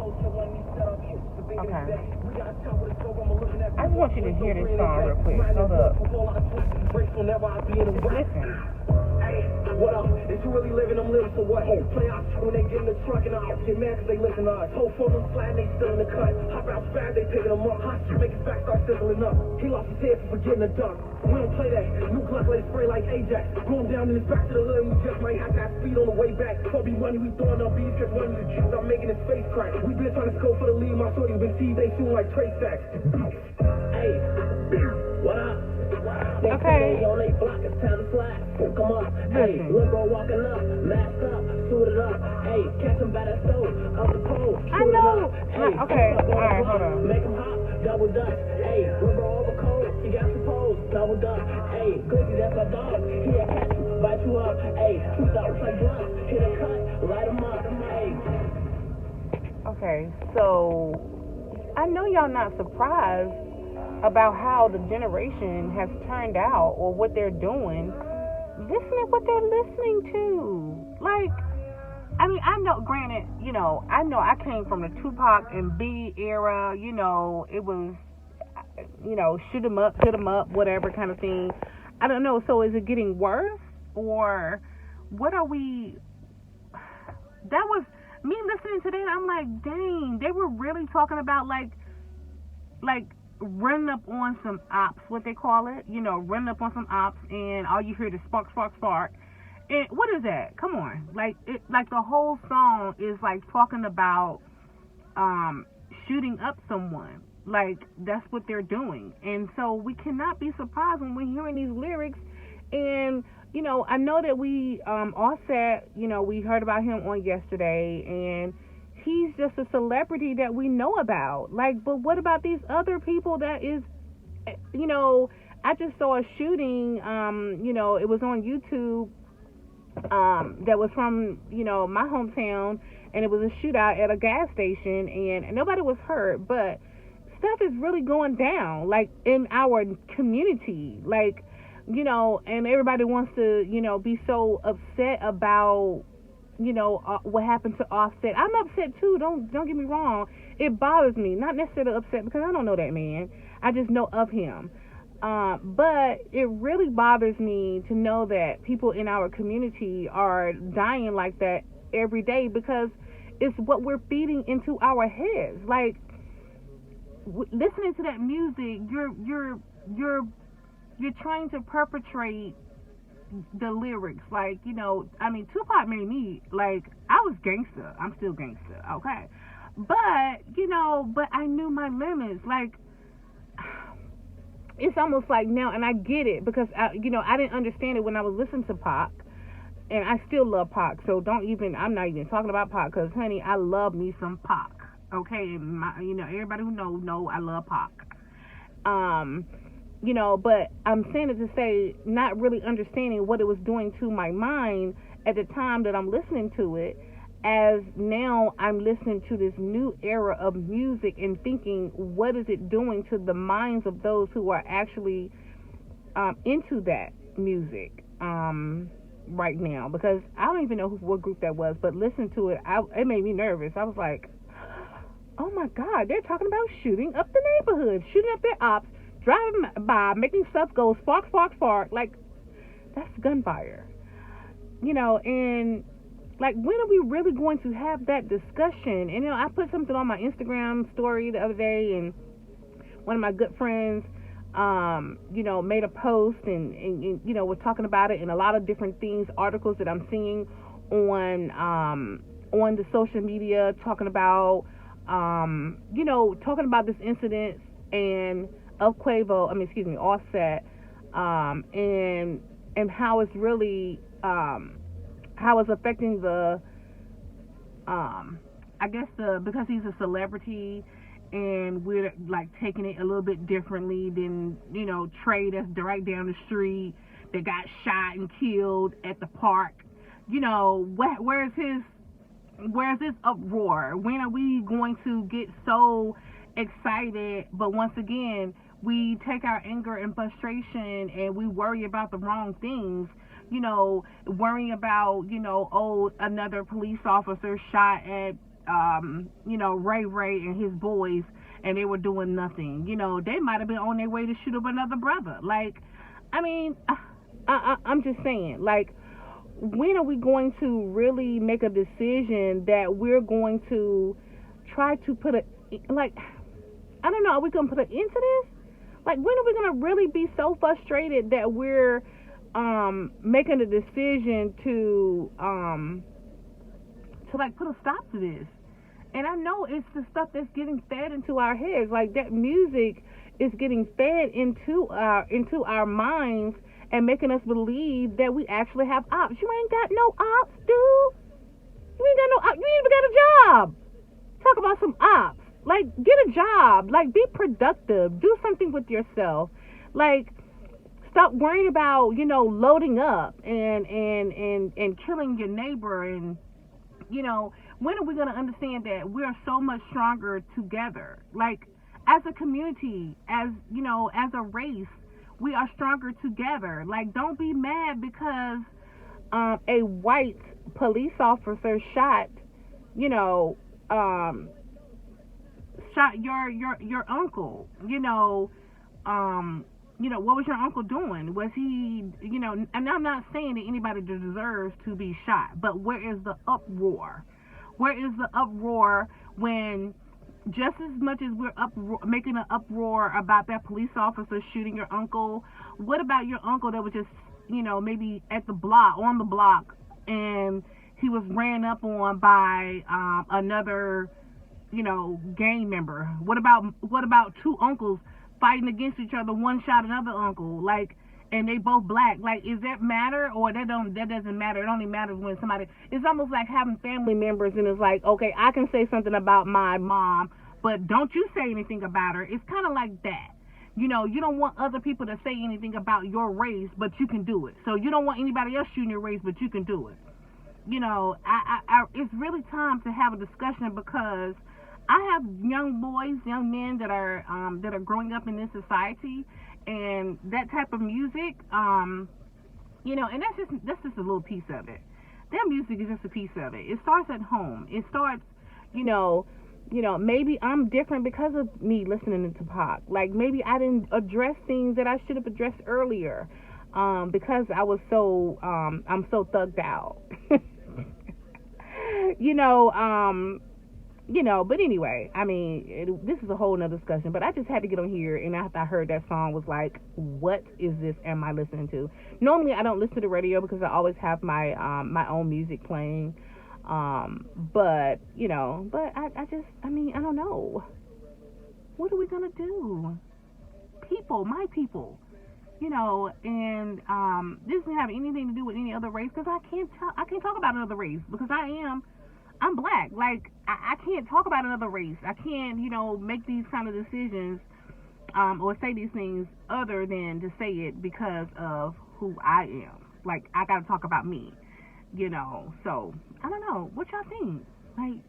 Okay. I just want you to hear this song real quick. Hold up. Listen. What up? Is you really living? I'm living for what? Play out when they get in the truck and I'll get mad cause they listen to us. Whole phone them sliding, they still in the cut. Hop out fast, they picking them up. Hot shit make his back start sizzling up. He lost his head for forgetting the dunk. We don't play that. New Glock let it spray like Ajax. Going down in his back to the hood and we just might have to have speed on the way back. For be money, we throwing up beats, kept running the juice. I'm making his face crack. We been trying to score for the lead. My shorty's been teased, they soon like Trey Sacks. Hey, what up? Okay. On they block, it's time to slide. Come on, hey, look, bro, walking up, masked up, suited up. Hey, catch him by that stove, up the pole. I know. Hey, okay, alright, hold on. Make him hop, double dutch. Hey, look, bro, over cold, he got some poles, double dutch. Hey, Cookie, that's my dog. He'll catch you, bite you up. Hey, 2 dollars like blunts, hit a cut, light him up. Hey. Okay, so I know y'all not surprised about how the generation has turned out or what they're doing. Listen to what they're listening to. Like, I mean, I know, granted, you know, I know I came from the Tupac and Biggie era, you know, it was, you know, shoot 'em up, hit 'em up, whatever kind of thing. I don't know, so is it getting worse? Or what are we, that was, me listening to that, I'm like, dang, they were really talking about like, running up on some ops, what they call it, you know, running up on some ops, and all you hear is spark, spark, spark. And what is that? Come on, like it, like the whole song is like talking about shooting up someone. Like that's what they're doing, and so we cannot be surprised when we're hearing these lyrics. And you know, I know that we Offset, you know, we heard about him on yesterday, and he's just a celebrity that we know about. Like, but what about these other people that is, you know, I just saw a shooting, you know, it was on YouTube, that was from, you know, my hometown, and it was a shootout at a gas station, and nobody was hurt, but stuff is really going down, like, in our community, like, you know, and everybody wants to, you know, be so upset about, you know, what happened to Offset. I'm upset too. Don't get me wrong. It bothers me. Not necessarily upset because I don't know that man. I just know of him. But it really bothers me to know that people in our community are dying like that every day because it's what we're feeding into our heads. Like listening to that music, you're trying to perpetrate the lyrics, like, you know, I mean, Tupac made me, like, I was gangster. I'm still gangster, okay? But, you know, but I knew my limits. Like, it's almost like now, and I get it, because, you know, I didn't understand it when I was listening to Pac, and I still love Pac, so I'm not even talking about Pac, because, honey, I love me some Pac, okay? And you know, everybody who know I love Pac. You know, but I'm saying it to say not really understanding what it was doing to my mind at the time that I'm listening to it, as now I'm listening to this new era of music and thinking, what is it doing to the minds of those who are actually into that music right now? Because I don't even know what group that was, but listening to it, it made me nervous. I was like, oh my God, they're talking about shooting up the neighborhood, shooting up their ops, driving by, making stuff go spark, spark, spark. Like, that's gunfire. You know, and, like, when are we really going to have that discussion? And, you know, I put something on my Instagram story the other day, and one of my good friends, you know, made a post and, you know, was talking about it, and a lot of different things, articles that I'm seeing on the social media, talking about, you know, talking about this incident and of Offset, and how it's really, how it's affecting the, I guess because he's a celebrity, and we're like taking it a little bit differently than, you know, Trey that's right down the street that got shot and killed at the park. You know, where's this uproar? When are we going to get so excited? But once again, we take our anger and frustration and we worry about the wrong things, you know, worrying about, you know, another police officer shot at Ray and his boys, and they were doing nothing. They might have been on their way to shoot up another brother. Like, I mean, I'm just saying, like, when are we going to really make a decision that we're going to try to put I don't know, are we going to put an end to this? Like, when are we going to really be so frustrated that we're making a decision to like put a stop to this? And I know it's the stuff that's getting fed into our heads. Like, that music is getting fed into our minds and making us believe that we actually have ops. You ain't got no ops, dude. You ain't got no ops. You ain't even got a job. Talk about some ops. Like, get a job. Like, be productive. Do something with yourself. Like, stop worrying about, loading up and killing your neighbor. And, when are we going to understand that we're so much stronger together? Like, as a community, as a race, we are stronger together. Like, don't be mad because a white police officer shot your uncle. What was your uncle doing? Was he, and I'm not saying that anybody deserves to be shot, but where is the uproar? Where is the uproar when just as much as we're making an uproar about that police officer shooting your uncle, what about your uncle that was just, maybe on the block, and he was ran up on by another, gang member? What about two uncles fighting against each other? One shot another uncle, like, and they both black. Like, is that matter, or that doesn't matter? It only matters when somebody. It's almost like having family members, and it's like, okay, I can say something about my mom, but don't you say anything about her. It's kind of like that. You don't want other people to say anything about your race, but you can do it. So you don't want anybody else shooting your race, but you can do it. It's really time to have a discussion, because I have young men that are growing up in this society, and that type of music, and that's just a little piece of it. That music is just a piece of it. It starts at home. It starts, maybe I'm different because of me listening to Tupac. Like, maybe I didn't address things that I should have addressed earlier, because I was so, I'm so thugged out. But anyway, I mean, this is a whole nother discussion, but I just had to get on here, and after I heard that song, was like, what is this am I listening to? Normally, I don't listen to the radio because I always have my own music playing, but I don't know. What are we gonna do? My people, and this doesn't have anything to do with any other race, because I can't talk about another race, because I'm black. Like, I can't talk about another race. I can't, make these kind of decisions, or say these things other than to say it because of who I am. Like, I gotta talk about me, so, I don't know. What y'all think? Like,